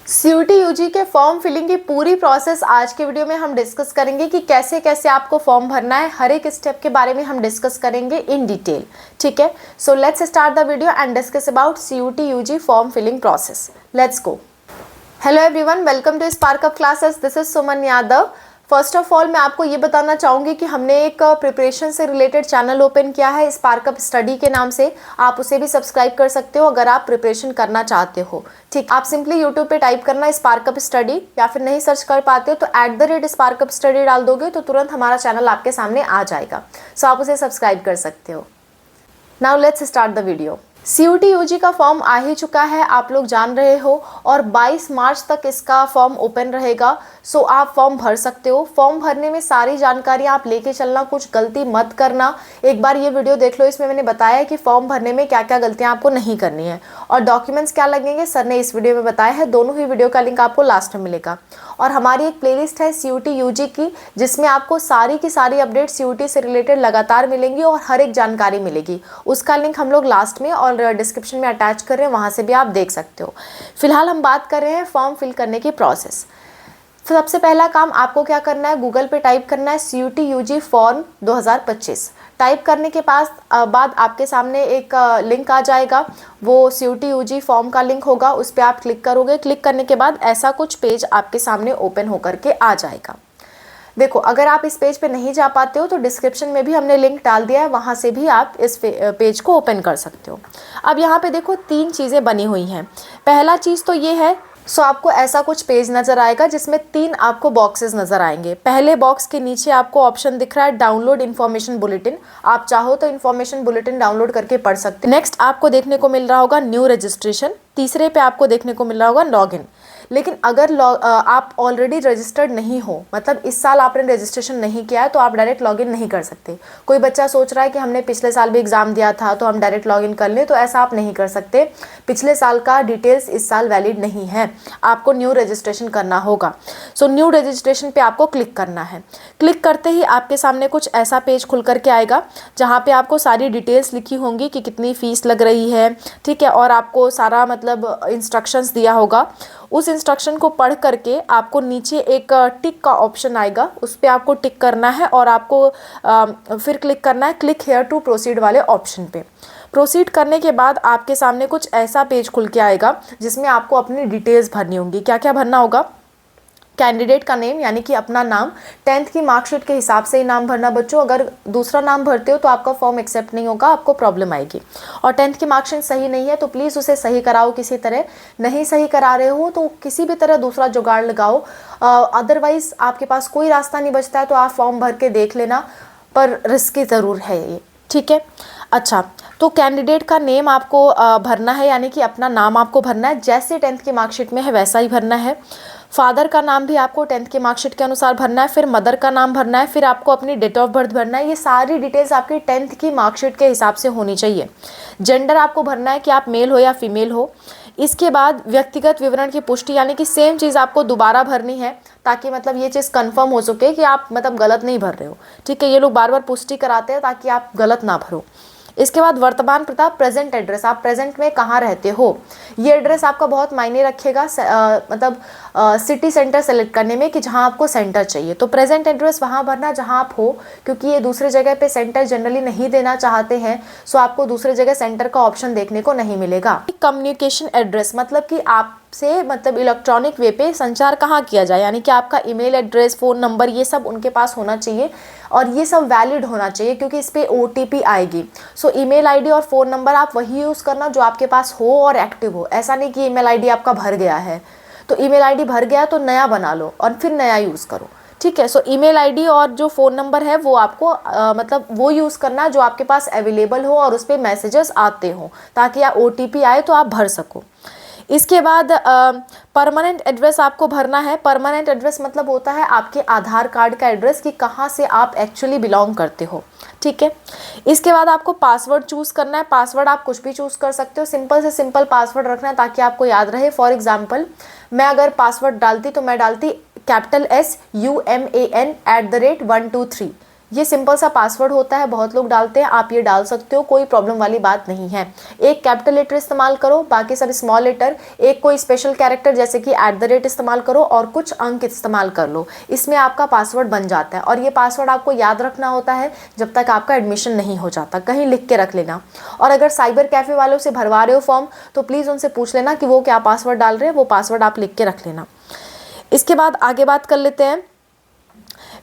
CUT UG के form filling की पूरी प्रोसेस आज के वीडियो में हम डिस्कस करेंगे कि कैसे कैसे आपको फॉर्म भरना है। हर एक स्टेप के बारे में हम डिस्कस करेंगे इन डिटेल। ठीक है, so let's start the video and discuss about CUET UG form filling process. Let's go. Hello everyone, welcome to spark up classes. This is Suman Yadav. First of all मैं आपको ये बताना चाहूँगी कि हमने एक प्रिपरेशन से रिलेटेड चैनल ओपन किया है स्पार्क अप स्टडी के नाम से। आप उसे भी सब्सक्राइब कर सकते हो अगर आप प्रिपरेशन करना चाहते हो। ठीक, आप सिंपली यूट्यूब पे टाइप करना स्पार्क अप स्टडी, या फिर नहीं सर्च कर पाते हो तो @स्पार्क अप स्टडी डाल दोगे तो तुरंत हमारा चैनल आपके सामने आ जाएगा। सो आप उसे सब्सक्राइब कर सकते हो। Now let's start the video. CUET UG का फॉर्म आ ही चुका है, आप लोग जान रहे हो, और 22 मार्च तक इसका फॉर्म ओपन रहेगा। सो आप फॉर्म भर सकते हो। फॉर्म भरने में सारी जानकारी आप लेके चलना, कुछ गलती मत करना। एक बार ये वीडियो देख लो, इसमें मैंने बताया है कि फॉर्म भरने में क्या क्या गलतियां आपको नहीं करनी है और डॉक्यूमेंट्स क्या लगेंगे सर ने इस वीडियो में बताया है। दोनों ही वीडियो का लिंक आपको लास्ट में मिलेगा। और हमारी एक प्लेलिस्ट है सीयूटी यूजी की, जिसमें आपको सारी की सारी अपडेट सीयूटी से रिलेटेड लगातार मिलेंगी और हर एक जानकारी मिलेगी। उसका लिंक हम लोग लास्ट में और डिस्क्रिप्शन में अटैच कर रहे हैं, वहां से भी आप देख सकते हो। फिलहाल हम बात कर रहे हैं फॉर्म फिल करने की प्रोसेस। सबसे पहला काम आपको क्या करना है, गूगल पे टाइप करना है सीयूटी यूजी फॉर्म 2025। टाइप करने के बाद आपके सामने एक लिंक आ जाएगा, वो सीयूटी यूजी फॉर्म का लिंक होगा। उस पर आप क्लिक करोगे। क्लिक करने के बाद ऐसा कुछ पेज आपके सामने ओपन होकर के आ जाएगा। देखो, अगर आप इस पेज पे नहीं जा पाते हो तो डिस्क्रिप्शन में भी हमने लिंक डाल दिया है, वहाँ से भी आप इस पेज को ओपन कर सकते हो। अब यहाँ पे देखो 3 चीज़ें बनी हुई हैं। पहला चीज़ तो ये है, सो आपको ऐसा कुछ पेज नज़र आएगा जिसमें 3 आपको बॉक्सेस नज़र आएंगे। पहले बॉक्स के नीचे आपको ऑप्शन दिख रहा है डाउनलोड इन्फॉर्मेशन बुलेटिन। आप चाहो तो इन्फॉर्मेशन बुलेटिन डाउनलोड करके पढ़ सकते हो। नेक्स्ट आपको देखने को मिल रहा होगा न्यू रजिस्ट्रेशन। तीसरे पे आपको देखने को मिल रहा होगा लॉगिन। लेकिन अगर आप ऑलरेडी रजिस्टर्ड नहीं हो, मतलब इस साल आपने रजिस्ट्रेशन नहीं किया है, तो आप डायरेक्ट लॉगिन नहीं कर सकते। कोई बच्चा सोच रहा है कि हमने पिछले साल भी एग्ज़ाम दिया था तो हम डायरेक्ट लॉगिन कर लें, तो ऐसा आप नहीं कर सकते। पिछले साल का डिटेल्स इस साल वैलिड नहीं है, आपको न्यू रजिस्ट्रेशन करना होगा। सो न्यू रजिस्ट्रेशन पे आपको क्लिक करना है। क्लिक करते ही आपके सामने कुछ ऐसा पेज खुल करके आएगा जहाँ पे आपको सारी डिटेल्स लिखी होंगी कि कितनी फ़ीस लग रही है। ठीक है, और आपको सारा मतलब इंस्ट्रक्शंस दिया होगा। उस इंस्ट्रक्शन को पढ़ करके आपको नीचे एक टिक का ऑप्शन आएगा, उस पर आपको टिक करना है और आपको फिर क्लिक करना है क्लिक हेयर टू प्रोसीड वाले ऑप्शन पे। प्रोसीड करने के बाद आपके सामने कुछ ऐसा पेज खुल के आएगा जिसमें आपको अपनी डिटेल्स भरनी होंगी। क्या क्या भरना होगा, कैंडिडेट का नेम यानी कि अपना नाम, 10th की मार्कशीट के हिसाब से ही नाम भरना बच्चों। अगर दूसरा नाम भरते हो तो आपका फॉर्म एक्सेप्ट नहीं होगा, आपको प्रॉब्लम आएगी। और 10th की मार्कशीट सही नहीं है तो प्लीज़ उसे सही कराओ किसी तरह। नहीं सही करा रहे हो तो किसी भी तरह दूसरा जुगाड़ लगाओ। अदरवाइज़ आपके पास कोई रास्ता नहीं बचता है तो आप फॉर्म भर के देख लेना, पर रिस्की ज़रूर है ये। ठीक है, अच्छा, तो कैंडिडेट का नेम आपको भरना है, यानी कि अपना नाम आपको भरना है, जैसे 10th की मार्कशीट में है वैसा ही भरना है। फादर का नाम भी आपको 10th की मार्कशीट के अनुसार भरना है। फिर मदर का नाम भरना है। फिर आपको अपनी डेट ऑफ बर्थ भरना है। ये सारी डिटेल्स आपकी 10th की मार्कशीट के हिसाब से होनी चाहिए। जेंडर आपको भरना है कि आप मेल हो या फीमेल हो। इसके बाद व्यक्तिगत विवरण की पुष्टि, यानी कि सेम चीज़ आपको दोबारा भरनी है ताकि मतलब ये चीज़ कंफर्म हो सके कि आप मतलब गलत नहीं भर रहे हो। ठीक है, ये लोग बार बार पुष्टि कराते हैं ताकि आप गलत ना भरो। इसके बाद वर्तमान पता, प्रेजेंट एड्रेस, आप प्रेजेंट में कहाँ रहते हो। ये एड्रेस आपका बहुत मायने रखेगा मतलब सिटी सेंटर सेलेक्ट करने में कि जहाँ आपको सेंटर चाहिए। तो प्रेजेंट एड्रेस वहाँ भरना जहाँ आप हो, क्योंकि ये दूसरे जगह पे सेंटर जनरली नहीं देना चाहते हैं। सो आपको दूसरे जगह सेंटर का ऑप्शन देखने को नहीं मिलेगा। कम्युनिकेशन एड्रेस मतलब कि आपसे मतलब इलेक्ट्रॉनिक वे पे संचार कहाँ किया जाए, यानी कि आपका ईमेल एड्रेस, फ़ोन नंबर, ये सब उनके पास होना चाहिए और ये सब वैलिड होना चाहिए क्योंकि इस पर OTP आएगी। सो ईमेल आईडी और फ़ोन नंबर आप वही यूज़ करना जो आपके पास हो और एक्टिव हो। ऐसा नहीं कि ईमेल आईडी आपका भर गया है तो ईमेल आईडी भर गया तो नया बना लो और फिर नया यूज़ करो। ठीक है, सो ईमेल आईडी और जो फ़ोन नंबर है वो आपको मतलब वो यूज़ करना जो आपके पास अवेलेबल हो और उस पर मैसेजेस आते हो, ताकि या OTP आए तो आप भर सको। इसके बाद परमानेंट एड्रेस आपको भरना है। परमानेंट एड्रेस मतलब होता है आपके आधार कार्ड का एड्रेस कि कहाँ से आप एक्चुअली बिलोंग करते हो। ठीक है, इसके बाद आपको पासवर्ड चूज़ करना है। पासवर्ड आप कुछ भी चूज़ कर सकते हो, सिंपल से सिंपल पासवर्ड रखना है ताकि आपको याद रहे। फॉर एग्जाम्पल मैं अगर पासवर्ड डालती तो मैं डालती कैपिटल SUMAN @123। ये सिंपल सा पासवर्ड होता है, बहुत लोग डालते हैं, आप ये डाल सकते हो, कोई प्रॉब्लम वाली बात नहीं है। एक कैपिटल लेटर इस्तेमाल करो, बाकी सब स्मॉल लेटर, एक कोई स्पेशल कैरेक्टर जैसे कि @ इस्तेमाल करो और कुछ अंक इस्तेमाल कर लो, इसमें आपका पासवर्ड बन जाता है। और ये पासवर्ड आपको याद रखना होता है जब तक आपका एडमिशन नहीं हो जाता, कहीं लिख के रख लेना। और अगर साइबर कैफ़े वालों से भरवा रहे हो फॉर्म तो प्लीज़ उनसे पूछ लेना कि वो क्या पासवर्ड डाल रहे हैं, वो पासवर्ड आप लिख के रख लेना। इसके बाद आगे बात कर लेते हैं।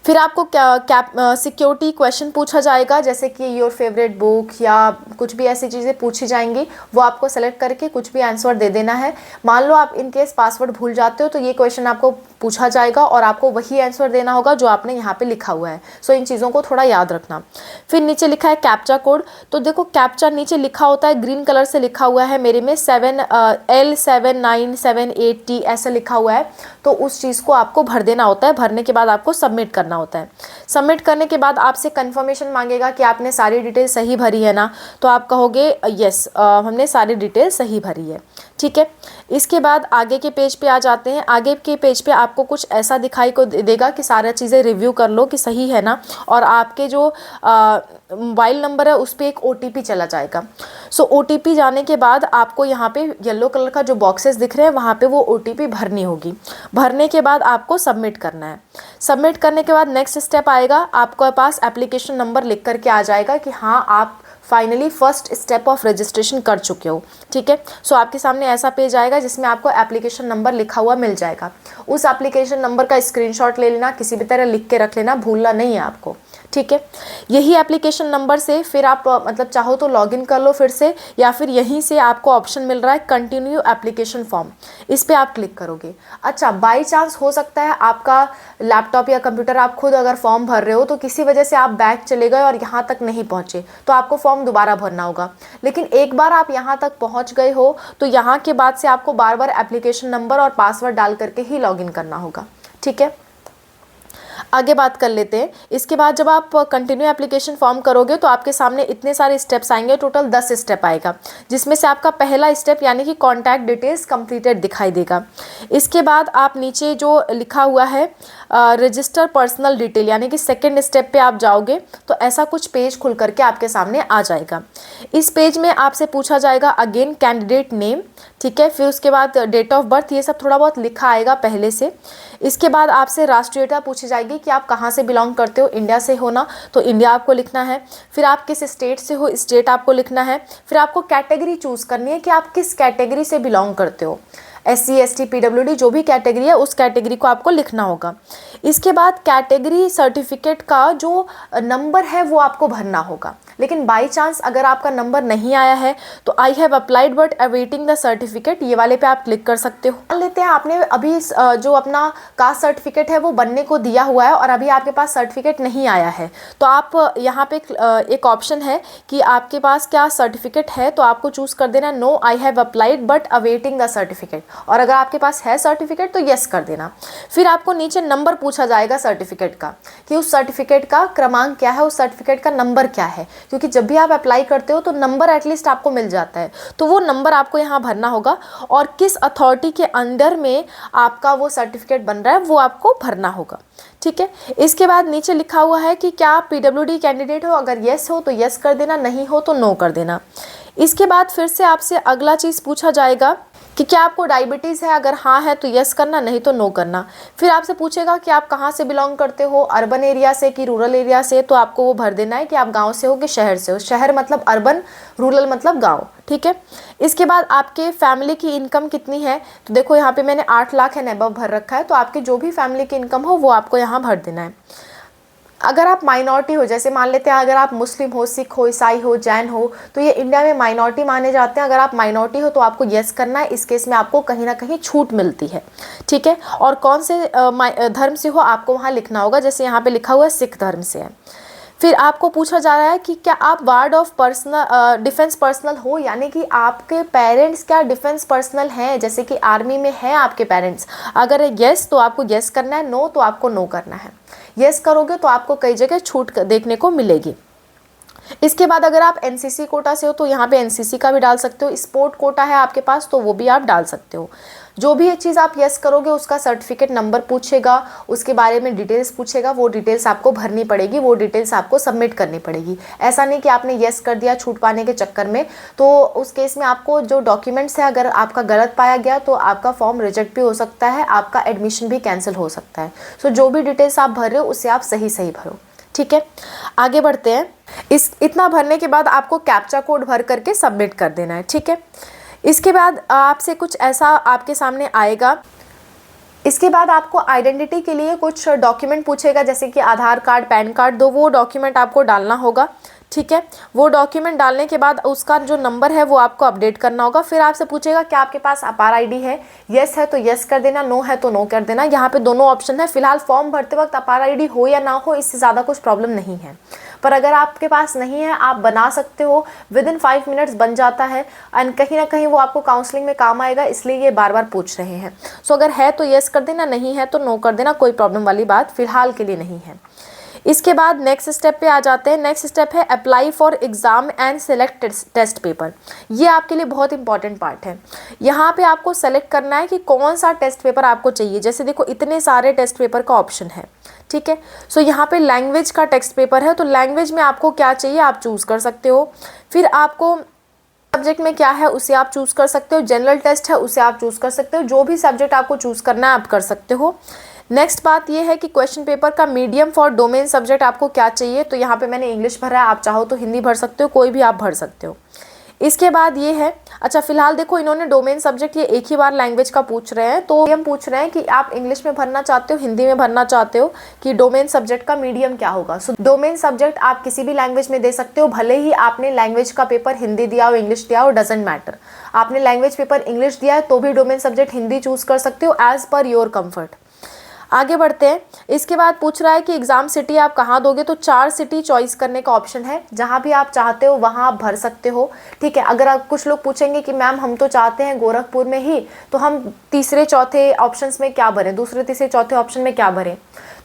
फिर आपको क्या सिक्योरिटी क्वेश्चन पूछा जाएगा, जैसे कि योर फेवरेट बुक या कुछ भी ऐसी चीज़ें पूछी जाएंगी, वो आपको सेलेक्ट करके कुछ भी आंसर दे देना है। मान लो आप इन केस पासवर्ड भूल जाते हो तो ये क्वेश्चन आपको पूछा जाएगा और आपको वही आंसर देना होगा जो आपने यहाँ पे लिखा हुआ है। सो इन चीज़ों को थोड़ा याद रखना। फिर नीचे लिखा है कैप्चा कोड, तो देखो कैप्चा नीचे लिखा होता है, ग्रीन कलर से लिखा हुआ है, मेरे में L7978T ऐसा लिखा हुआ है। तो उस चीज़ को आपको भर देना होता है, भरने के बाद आपको सबमिट करना होता है। सबमिट करने के बाद आपसे कंफर्मेशन मांगेगा कि आपने सारी डिटेल सही भरी है ना, तो आप कहोगे यस हमने सारी डिटेल सही भरी है, ठीक है। इसके बाद आगे के पेज पे आ जाते हैं। आगे के पेज पे आपको कुछ ऐसा दिखाई को देगा कि सारा चीज़ें रिव्यू कर लो कि सही है ना, और आपके जो मोबाइल नंबर है उस पर एक OTP चला जाएगा। सो OTP जाने के बाद आपको यहाँ पे येलो कलर का जो बॉक्सेस दिख रहे हैं वहाँ पे वो OTP भरनी होगी। भरने के बाद आपको सबमिट करना है। सबमिट करने के बाद नेक्स्ट स्टेप आएगा, आपके पास एप्लीकेशन नंबर लिख करके आ जाएगा कि हाँ आप finally first step of registration कर चुके हो, ठीक है। सो आपके सामने ऐसा पेज आएगा जिसमें आपको एप्लीकेशन नंबर लिखा हुआ मिल जाएगा। उस एप्लीकेशन नंबर का स्क्रीनशॉट ले लेना, किसी भी तरह लिख के रख लेना, भूलना नहीं है आपको, ठीक है। यही एप्लीकेशन नंबर से फिर आप मतलब चाहो तो लॉगिन कर लो फिर से, या फिर यहीं से आपको ऑप्शन मिल रहा है कंटिन्यू एप्लीकेशन फॉर्म, इस पर आप क्लिक करोगे। अच्छा, बाई चांस हो सकता है आपका लैपटॉप या कंप्यूटर आप खुद अगर फॉर्म भर रहे हो तो किसी वजह से आप बैक चले गए और यहाँ तक नहीं पहुँचे, तो आपको फॉर्म दोबारा भरना होगा। लेकिन एक बार आप यहाँ तक पहुँच गए हो तो यहाँ के बाद से आपको बार बार एप्लीकेशन नंबर और पासवर्ड डाल करके ही लॉगिन करना होगा, ठीक है। आगे बात कर लेते हैं। इसके बाद जब आप कंटिन्यू एप्लीकेशन फॉर्म करोगे तो आपके सामने इतने सारे स्टेप्स आएंगे, टोटल 10 स्टेप आएगा, जिसमें से आपका पहला स्टेप यानी कि कॉन्टैक्ट डिटेल्स कंप्लीटेड दिखाई देगा। इसके बाद आप नीचे जो लिखा हुआ है रजिस्टर पर्सनल डिटेल यानी कि सेकेंड स्टेप पे आप जाओगे तो ऐसा कुछ पेज खुल करके आपके सामने आ जाएगा। इस पेज में आपसे पूछा जाएगा अगेन कैंडिडेट नेम, ठीक है। फिर उसके बाद डेट ऑफ बर्थ, ये सब थोड़ा बहुत लिखा आएगा पहले से। इसके बाद आपसे राष्ट्रीयता पूछी जाएगी कि आप कहाँ से बिलोंग करते हो, इंडिया से हो ना तो इंडिया आपको लिखना है। फिर आप किस स्टेट से हो, स्टेट आपको लिखना है। फिर आपको कैटेगरी चूज़ करनी है कि आप किस कैटेगरी से बिलोंग करते हो, SC ST PWD जो भी कैटेगरी है उस कैटेगरी को आपको लिखना होगा। इसके बाद कैटेगरी सर्टिफिकेट का जो नंबर है वो आपको भरना होगा। लेकिन बाई चांस अगर आपका नंबर नहीं आया है तो आई have applied but awaiting the certificate, ये वाले पे आप क्लिक कर सकते हो। मान लेते हैं आपने अभी जो अपना कास्ट सर्टिफिकेट है वो बनने को दिया हुआ है और अभी आपके पास सर्टिफिकेट नहीं आया है, तो आप यहाँ पे एक ऑप्शन है कि आपके पास क्या सर्टिफिकेट है, तो आपको चूज़ कर देना no I have applied but awaiting the certificate, और अगर आपके पास है सर्टिफिकेट तो यस कर देना। फिर आपको नीचे नंबर पूछा जाएगा सर्टिफिकेट का कि उस सर्टिफिकेट का क्रमांक क्या है, उस सर्टिफिकेट का नंबर क्या है, क्योंकि जब भी आप अप्लाई करते हो तो नंबर एटलीस्ट आपको मिल जाता है, तो वो नंबर आपको यहाँ भरना होगा और किस अथॉरिटी के अंडर में आपका वो सर्टिफिकेट बन रहा है वो आपको भरना होगा, ठीक है। इसके बाद नीचे लिखा हुआ है कि क्या आप PWD कैंडिडेट हो, अगर यस हो तो यस कर देना, नहीं हो तो नो कर देना। इसके बाद फिर से आपसे अगला चीज़ पूछा जाएगा कि क्या आपको डायबिटीज़ है, अगर हाँ है तो यस करना, नहीं तो नो करना। फिर आपसे पूछेगा कि आप कहाँ से बिलोंग करते हो, अर्बन एरिया से कि रूरल एरिया से, तो आपको वो भर देना है कि आप गांव से हो कि शहर से हो। शहर मतलब अर्बन, रूरल मतलब गांव, ठीक है। इसके बाद आपके फैमिली की इनकम कितनी है, तो देखो यहाँ पे मैंने 8 लाख एंड अबव भर रखा है, तो आपकी जो भी फैमिली की इनकम हो वो आपको यहाँ भर देना है। अगर आप माइनॉरिटी हो, जैसे मान लेते हैं अगर आप मुस्लिम हो, सिख हो, ईसाई हो, जैन हो, तो ये इंडिया में माइनॉरिटी माने जाते हैं। अगर आप माइनॉरिटी हो तो आपको यस करना है, इस केस में आपको कहीं ना कहीं छूट मिलती है, ठीक है। और कौन से धर्म से हो आपको वहाँ लिखना होगा, जैसे यहाँ पे लिखा हुआ है सिख धर्म से है। फिर आपको पूछा जा रहा है कि क्या आप वार्ड ऑफ डिफेंस पर्सनल हो, यानी कि आपके पेरेंट्स क्या डिफेंस पर्सनल हैं, जैसे कि आर्मी में हैं आपके पेरेंट्स। अगर यस तो आपको यस करना है, नो तो आपको नो करना है। यस करोगे तो आपको कई जगह छूट देखने को मिलेगी। इसके बाद अगर आप NCC कोटा से हो तो यहाँ पे NCC का भी डाल सकते हो। स्पोर्ट कोटा है आपके पास तो वो भी आप डाल सकते हो। जो भी ये चीज़ आप यस करोगे उसका सर्टिफिकेट नंबर पूछेगा, उसके बारे में डिटेल्स पूछेगा, वो डिटेल्स आपको भरनी पड़ेगी, वो डिटेल्स आपको सबमिट करनी पड़ेगी। ऐसा नहीं कि आपने यस कर दिया छूट पाने के चक्कर में, तो उस केस में आपको जो डॉक्यूमेंट्स है अगर आपका गलत पाया गया तो आपका फॉर्म रिजेक्ट भी हो सकता है, आपका एडमिशन भी कैंसिल हो सकता है। सो जो भी डिटेल्स आप भर रहे हो उससे आप सही भरो, ठीक है। आगे बढ़ते हैं। इतना भरने के बाद आपको कैप्चा कोड भर करके सबमिट कर देना है, ठीक है। इसके बाद आपसे कुछ ऐसा आपके सामने आएगा। इसके बाद आपको आइडेंटिटी के लिए कुछ डॉक्यूमेंट पूछेगा, जैसे कि आधार कार्ड, पैन कार्ड, वो डॉक्यूमेंट आपको डालना होगा, ठीक है। वो डॉक्यूमेंट डालने के बाद उसका जो नंबर है वो आपको अपडेट करना होगा। फिर आपसे पूछेगा क्या आपके पास अपार आईडी है, यस है तो यस कर देना, नो है तो नो कर देना। यहाँ पे दोनों ऑप्शन है। फिलहाल फॉर्म भरते वक्त अपार आईडी हो या ना हो इससे ज़्यादा कुछ प्रॉब्लम नहीं है, पर अगर आपके पास नहीं है आप बना सकते हो, विदिन 5 मिनट्स बन जाता है एंड कहीं ना कहीं वो आपको काउंसलिंग में काम आएगा, इसलिए ये बार बार पूछ रहे हैं। सो अगर है तो यस कर देना, नहीं है तो नो कर देना, कोई प्रॉब्लम वाली बात फिलहाल के लिए नहीं है। इसके बाद नेक्स्ट स्टेप पे आ जाते हैं। नेक्स्ट स्टेप है apply for exam and select test paper. ये आपके लिए बहुत इंपॉर्टेंट पार्ट है। यहाँ पे आपको सेलेक्ट करना है कि कौन सा टेस्ट पेपर आपको चाहिए। जैसे देखो इतने सारे टेस्ट पेपर का ऑप्शन है, ठीक है। सो यहाँ पे लैंग्वेज का टेस्ट पेपर है, तो लैंग्वेज में आपको क्या चाहिए आप चूज़ कर सकते हो। फिर आपको सब्जेक्ट में क्या है उसे आप चूज़ कर सकते हो। जनरल टेस्ट है उसे आप चूज़ कर सकते हो। जो भी सब्जेक्ट आपको चूज़ करना है आप कर सकते हो। नेक्स्ट बात ये है कि क्वेश्चन पेपर का मीडियम फॉर डोमेन सब्जेक्ट आपको क्या चाहिए। तो यहाँ पे मैंने इंग्लिश भरा है, आप चाहो तो हिंदी भर सकते हो, कोई भी आप भर सकते हो। इसके बाद ये है, अच्छा फिलहाल देखो इन्होंने डोमेन सब्जेक्ट ये एक ही बार लैंग्वेज का पूछ रहे हैं, तो हम पूछ रहे हैं कि आप इंग्लिश में भरना चाहते हो, हिंदी में भरना चाहते हो, कि डोमेन सब्जेक्ट का मीडियम क्या होगा। सो डोमेन सब्जेक्ट आप किसी भी लैंग्वेज में दे सकते हो, भले ही आपने लैंग्वेज का पेपर हिंदी दिया हो, इंग्लिश दिया हो, डजेंट मैटर। आपने लैंग्वेज पेपर इंग्लिश दिया है तो भी डोमेन सब्जेक्ट हिंदी चूज़ कर सकते हो, एज पर योर कम्फर्ट। आगे बढ़ते हैं। इसके बाद पूछ रहा है कि एग्ज़ाम सिटी आप कहाँ दोगे, तो 4 सिटी चॉइस करने का ऑप्शन है, जहाँ भी आप चाहते हो वहाँ आप भर सकते हो, ठीक है। अगर आप कुछ लोग पूछेंगे कि मैम हम तो चाहते हैं गोरखपुर में ही, तो हम तीसरे चौथे ऑप्शंस में क्या भरें, दूसरे तीसरे चौथे ऑप्शन में क्या भरें।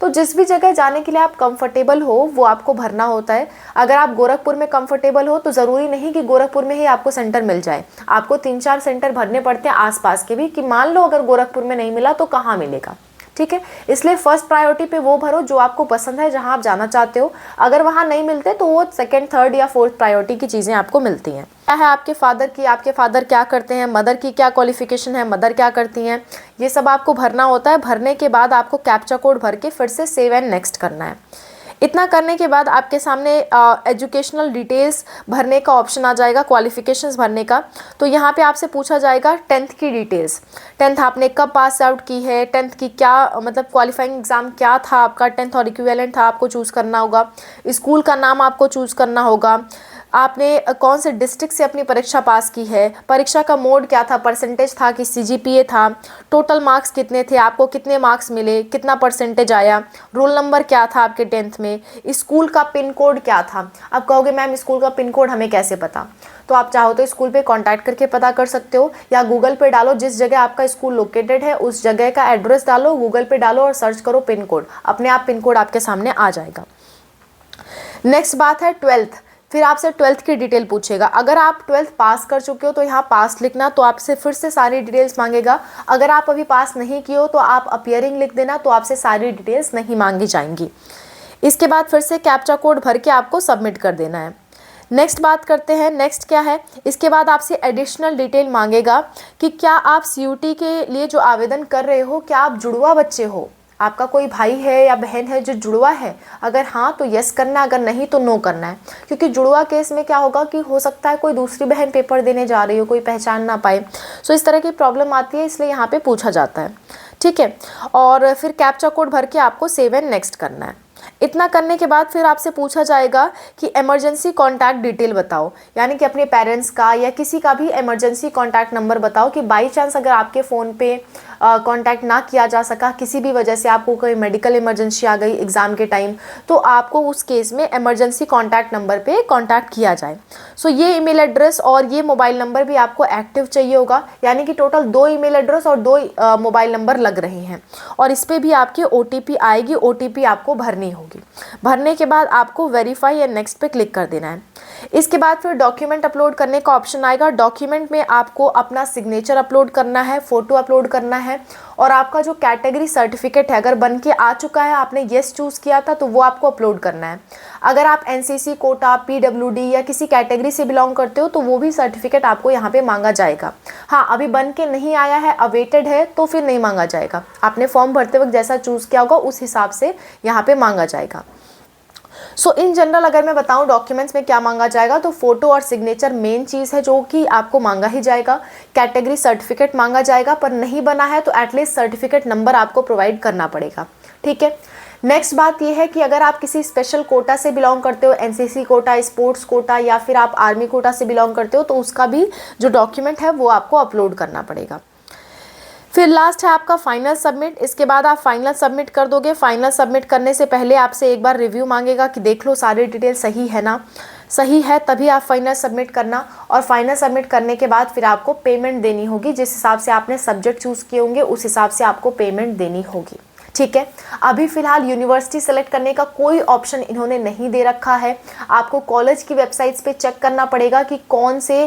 तो जिस भी जगह जाने के लिए आप कंफर्टेबल हो वो आपको भरना होता है। अगर आप गोरखपुर में कंफर्टेबल हो तो ज़रूरी नहीं कि गोरखपुर में ही आपको सेंटर मिल जाए, आपको 3-4 सेंटर भरने पड़ते हैं आसपास के भी, कि मान लो अगर गोरखपुर में नहीं मिला तो कहाँ मिलेगा, ठीक है। इसलिए फर्स्ट प्रायोरिटी पे वो भरो जो आपको पसंद है, जहां आप जाना चाहते हो। अगर वहां नहीं मिलते तो वो सेकंड, थर्ड या फोर्थ प्रायोरिटी की चीज़ें आपको मिलती हैं। क्या है आपके फादर की, आपके फादर क्या करते हैं, मदर की क्या क्वालिफिकेशन है, मदर क्या करती हैं, ये सब आपको भरना होता है। भरने के बाद आपको कैप्चा कोड भर के फिर से सेव एंड नेक्स्ट करना है। इतना करने के बाद आपके सामने एजुकेशनल डिटेल्स भरने का ऑप्शन आ जाएगा, क्वालिफिकेशंस भरने का। तो यहाँ पे आपसे पूछा जाएगा 10th की डिटेल्स, 10th आपने कब पास आउट की है, 10th की क्या मतलब क्वालिफाइंग एग्ज़ाम क्या था आपका, 10th और इक्विवेलेंट था आपको चूज़ करना होगा। स्कूल का नाम आपको चूज़ करना होगा। आपने कौन से डिस्ट्रिक्ट से अपनी परीक्षा पास की है, परीक्षा का मोड क्या था, परसेंटेज था कि CGPA था, टोटल मार्क्स कितने थे, आपको कितने मार्क्स मिले, कितना परसेंटेज आया, रोल नंबर क्या था आपके 10th में, स्कूल का पिन कोड क्या था। आप कहोगे मैम स्कूल का पिन कोड हमें कैसे पता, तो आप चाहो तो स्कूल पे कांटेक्ट करके पता कर सकते हो, या गूगल पे डालो जिस जगह आपका स्कूल लोकेटेड है उस जगह का एड्रेस डालो, गूगल पे डालो और सर्च करो पिन कोड, अपने आप पिन कोड आपके सामने आ जाएगा। नेक्स्ट बात है 12th। फिर आपसे 12th की डिटेल पूछेगा। अगर आप 12th पास कर चुके हो तो यहाँ पास लिखना, तो आपसे फिर से सारी डिटेल्स मांगेगा। अगर आप अभी पास नहीं किए हो तो आप अपीयरिंग लिख देना, तो आपसे सारी डिटेल्स नहीं मांगी जाएंगी। इसके बाद फिर से कैप्चा कोड भर के आपको सबमिट कर देना है। नेक्स्ट बात करते हैं। नेक्स्ट क्या है, इसके बाद आपसे एडिशनल डिटेल मांगेगा कि क्या आप CUT के लिए जो आवेदन कर रहे हो क्या आप जुड़वा बच्चे हो, आपका कोई भाई है या बहन है जो जुड़वा है। अगर हाँ तो यस करना है, अगर नहीं तो नो करना है। क्योंकि जुड़वा केस में क्या होगा कि हो सकता है कोई दूसरी बहन पेपर देने जा रही हो, कोई पहचान ना पाए, सो इस तरह की प्रॉब्लम आती है, इसलिए यहाँ पे पूछा जाता है, ठीक है। और फिर कैप्चा कोड भर के आपको सेव एंड नेक्स्ट करना है। इतना करने के बाद फिर आपसे पूछा जाएगा कि इमरजेंसी कॉन्टैक्ट डिटेल बताओ, यानी कि अपने पेरेंट्स का या किसी का भी इमरजेंसी कॉन्टैक्ट नंबर बताओ, कि बाई चांस अगर आपके फ़ोन पे कांटेक्ट ना किया जा सका, किसी भी वजह से आपको कोई मेडिकल इमरजेंसी आ गई एग्ज़ाम के टाइम, तो आपको उस केस में इमरजेंसी कॉन्टैक्ट नंबर पे कांटेक्ट किया जाए। सो ये ईमेल एड्रेस और ये मोबाइल नंबर भी आपको एक्टिव चाहिए होगा, यानी कि टोटल 2 ईमेल एड्रेस और 2 मोबाइल नंबर लग रहे हैं, और इस पर भी आपकी OTP आएगी, OTP आपको भरनी होगी। भरने के बाद आपको वेरीफाई या नेक्स्ट पे क्लिक कर देना है। इसके बाद फिर डॉक्यूमेंट अपलोड करने का ऑप्शन आएगा। डॉक्यूमेंट में आपको अपना सिग्नेचर अपलोड करना है, फ़ोटो अपलोड करना है और आपका जो कैटेगरी सर्टिफिकेट है अगर बन के आ चुका है, आपने येस चूज़ किया था, तो वो आपको अपलोड करना है। अगर आप एनसीसी कोटा, पीडब्ल्यूडी या किसी कैटेगरी से बिलोंग करते हो तो वो भी सर्टिफिकेट आपको यहाँ पे मांगा जाएगा। हाँ, अभी बन के नहीं आया है, अवेटेड है, तो फिर नहीं मांगा जाएगा। आपने फॉर्म भरते वक्त जैसा चूज़ किया होगा उस हिसाब से यहाँ पे मांगा जाएगा। सो इन जनरल अगर मैं बताऊं डॉक्यूमेंट्स में क्या मांगा जाएगा, तो फोटो और सिग्नेचर मेन चीज़ है जो कि आपको मांगा ही जाएगा। कैटेगरी सर्टिफिकेट मांगा जाएगा, पर नहीं बना है तो एटलीस्ट सर्टिफिकेट नंबर आपको प्रोवाइड करना पड़ेगा। ठीक है। नेक्स्ट बात यह है कि अगर आप किसी स्पेशल कोटा से बिलोंग करते हो, एनसीसी कोटा, स्पोर्ट्स कोटा या फिर आप आर्मी कोटा से बिलोंग करते हो, तो उसका भी जो डॉक्यूमेंट है वो आपको अपलोड करना पड़ेगा। फिर लास्ट है आपका फाइनल सबमिट। इसके बाद आप फाइनल सबमिट कर दोगे। फाइनल सबमिट करने से पहले आपसे एक बार रिव्यू मांगेगा कि देख लो सारी डिटेल सही है ना, सही है तभी आप फाइनल सबमिट करना। और फाइनल सबमिट करने के बाद फिर आपको पेमेंट देनी होगी। जिस हिसाब से आपने सब्जेक्ट चूज़ किए होंगे उस हिसाब से आपको पेमेंट देनी होगी। ठीक है। अभी फिलहाल यूनिवर्सिटी सेलेक्ट करने का कोई ऑप्शन इन्होंने नहीं दे रखा है। आपको कॉलेज की वेबसाइट्स पे चेक करना पड़ेगा कि कौन से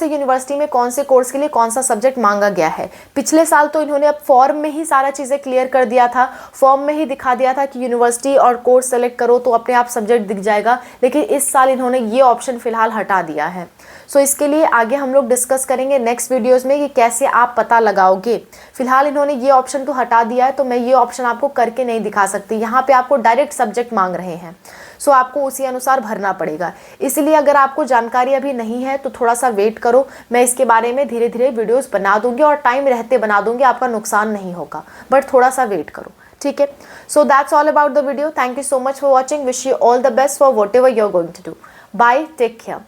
यूनिवर्सिटी में कौन से कोर्स के लिए कौन सा सब्जेक्ट मांगा गया है। पिछले साल तो इन्होंने अब फॉर्म में ही सारा चीज़ें क्लियर कर दिया था, फॉर्म में ही दिखा दिया था कि यूनिवर्सिटी और कोर्स सेलेक्ट करो तो अपने आप सब्जेक्ट दिख जाएगा, लेकिन इस साल इन्होंने ये ऑप्शन फ़िलहाल हटा दिया है। सो इसके लिए आगे हम लोग डिस्कस करेंगे नेक्स्ट वीडियोस में कि कैसे आप पता लगाओगे। फिलहाल इन्होंने ये ऑप्शन तो हटा दिया है, तो मैं ये ऑप्शन आपको करके नहीं दिखा सकती। यहाँ पे आपको डायरेक्ट सब्जेक्ट मांग रहे हैं, सो आपको उसी अनुसार भरना पड़ेगा। इसलिए अगर आपको जानकारी अभी नहीं है तो थोड़ा सा वेट करो। मैं इसके बारे में धीरे धीरे वीडियोस बना दूंगी और टाइम रहते बना दूंगी, आपका नुकसान नहीं होगा, बट थोड़ा सा वेट करो। ठीक है। So that's all about the video. Thank you so much for watching. Wish you all the best for whatever you are going to do. Bye, take care.